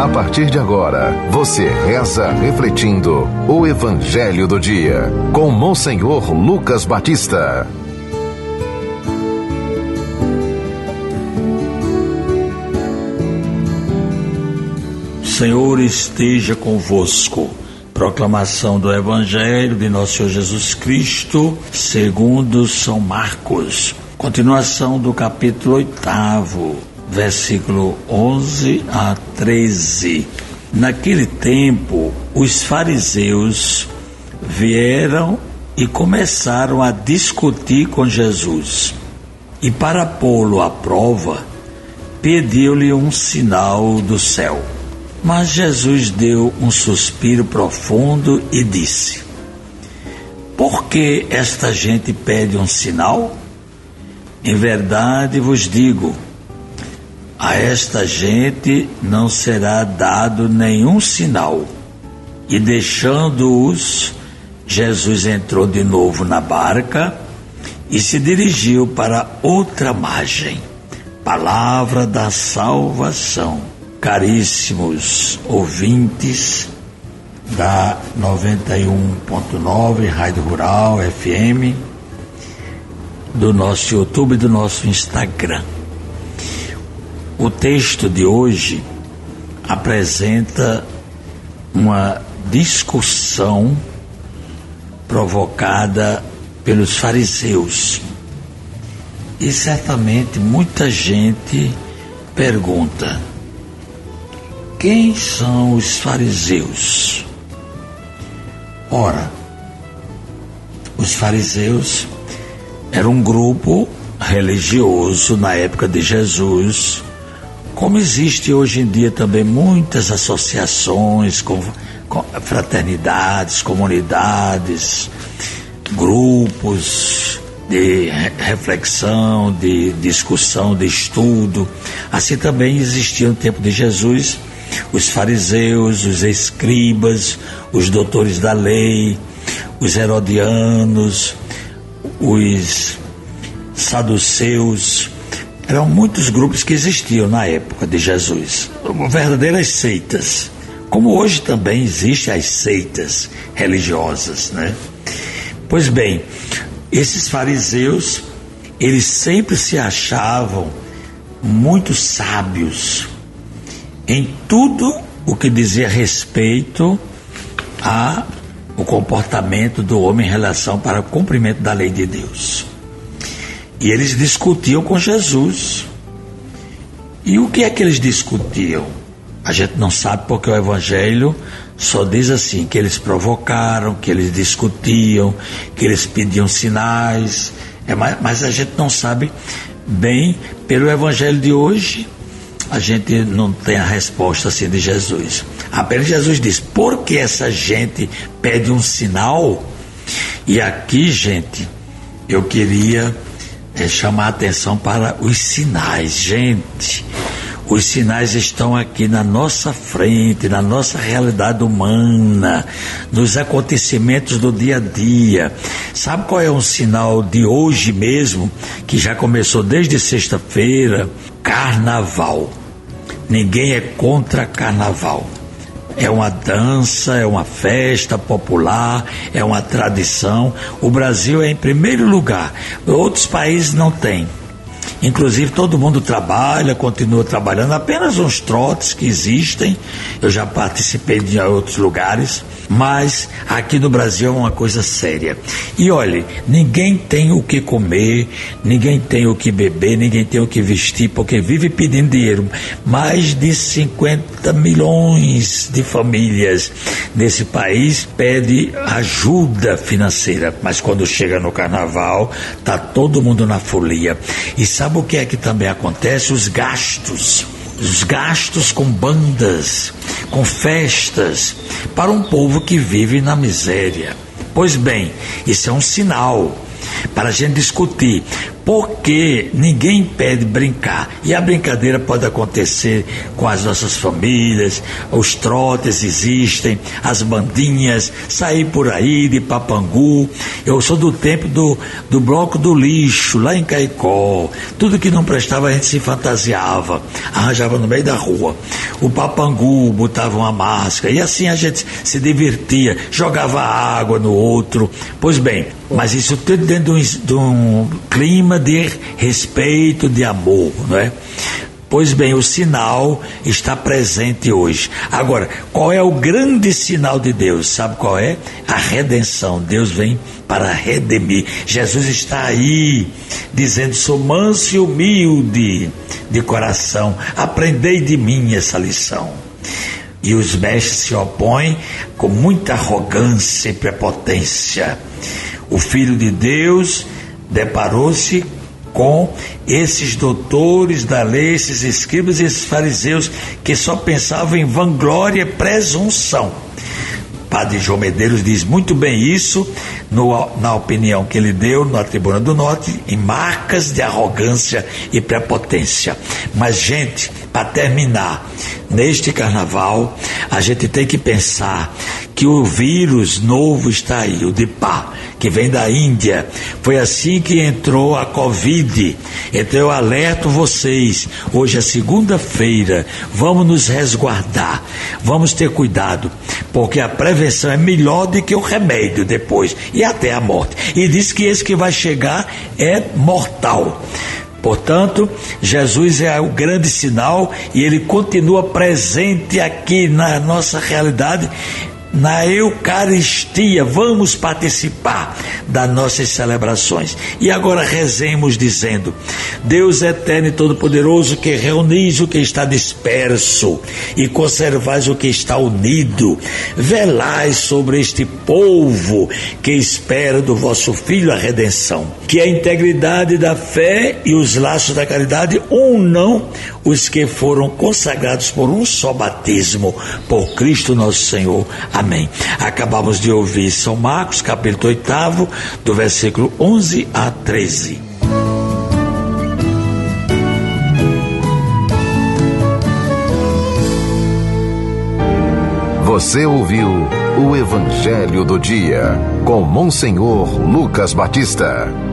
A partir de agora, você reza refletindo o Evangelho do Dia, com Monsenhor Lucas Batista. Senhor esteja convosco. Proclamação do Evangelho de Nosso Senhor Jesus Cristo, segundo São Marcos. Continuação do capítulo 8, versículo 11 a 13. Naquele tempo, os fariseus vieram e começaram a discutir com Jesus. E para pô-lo à prova, pediu-lhe um sinal do céu. Mas Jesus deu um suspiro profundo e disse: Por que esta gente pede um sinal? Em verdade vos digo, a esta gente não será dado nenhum sinal. E deixando-os, Jesus entrou de novo na barca e se dirigiu para outra margem. Palavra da salvação. Caríssimos ouvintes da 91.9 Rádio Rural FM, do nosso YouTube e do nosso Instagram. O texto de hoje apresenta uma discussão provocada pelos fariseus. E certamente muita gente pergunta: quem são os fariseus? Ora, os fariseus eram um grupo religioso na época de Jesus, como existe hoje em dia também muitas associações, com fraternidades, comunidades, grupos de reflexão, de discussão, de estudo. Assim também existia no tempo de Jesus os fariseus, os escribas, os doutores da lei, os herodianos, os saduceus. Eram muitos grupos que existiam na época de Jesus, verdadeiras seitas, como hoje também existem as seitas religiosas, né? Pois bem, esses fariseus, eles sempre se achavam muito sábios em tudo o que dizia respeito ao comportamento do homem em relação para o cumprimento da lei de Deus. E eles discutiam com Jesus. E o que é que eles discutiam? A gente não sabe, porque o Evangelho só diz assim, que eles provocaram, que eles discutiam, que eles pediam sinais, mas a gente não sabe bem. Pelo Evangelho de hoje, a gente não tem a resposta assim de Jesus. Apenas Jesus diz: por que essa gente pede um sinal? E aqui, gente, eu queria chamar a atenção para os sinais. Gente, os sinais estão aqui na nossa frente, na nossa realidade humana, nos acontecimentos do dia a dia. Sabe qual é um sinal de hoje mesmo, que já começou desde sexta-feira? Carnaval. Ninguém é contra carnaval. É uma dança, é uma festa popular, é uma tradição. O Brasil é em primeiro lugar. Outros países não têm. Inclusive todo mundo trabalha, continua trabalhando, apenas uns trotes que existem. Eu já participei de outros lugares, mas aqui no Brasil é uma coisa séria. E olhe, ninguém tem o que comer, ninguém tem o que beber, ninguém tem o que vestir, porque vive pedindo dinheiro. Mais de 50 milhões de famílias nesse país pedem ajuda financeira, mas quando chega no carnaval, tá todo mundo na folia. E sabe o que é que também acontece? Os gastos com bandas, com festas, para um povo que vive na miséria. Pois bem, isso é um sinal para a gente discutir. porque ninguém impede brincar. E a brincadeira pode acontecer com as nossas famílias, os trotes existem, as bandinhas, sair por aí de papangu. Eu sou do tempo do bloco do lixo, lá em Caicó. Tudo que não prestava a gente se fantasiava, arranjava no meio da rua. O papangu botava uma máscara e assim a gente se divertia, jogava água no outro. Pois bem, mas isso tudo dentro de um clima de respeito, de amor, não é? Pois bem, o sinal está presente hoje. Agora, qual é o grande sinal de Deus? Sabe qual é? A redenção. Deus vem para redimir. Jesus está aí, dizendo: sou manso e humilde de coração. Aprendei de mim essa lição. E os mestres se opõem com muita arrogância e prepotência. O Filho de Deus deparou-se com esses doutores da lei, esses escribas e esses fariseus que só pensavam em vanglória e presunção. Padre João Medeiros diz muito bem isso na opinião que ele deu na Tribuna do Norte, em marcas de arrogância e prepotência. Mas, gente, para terminar, neste carnaval, a gente tem que pensar que o vírus novo está aí, o Nipah, que vem da Índia. Foi assim que entrou a Covid. Então eu alerto vocês, hoje é segunda-feira, vamos nos resguardar, vamos ter cuidado, porque a prevenção é melhor do que o remédio depois, e até a morte. E diz que esse que vai chegar é mortal. Portanto, Jesus é o grande sinal e ele continua presente aqui na nossa realidade, na Eucaristia. Vamos participar das nossas celebrações. E agora rezemos dizendo: Deus eterno e todo-poderoso, que reunis o que está disperso e conservais o que está unido, velai sobre este povo que espera do vosso Filho a redenção. Que a integridade da fé e os laços da caridade unam os que foram consagrados por um só batismo, por Cristo nosso Senhor. Amém. Acabamos de ouvir São Marcos, capítulo 8, do versículo 11 a 13. Você ouviu o Evangelho do Dia, com Monsenhor Lucas Batista.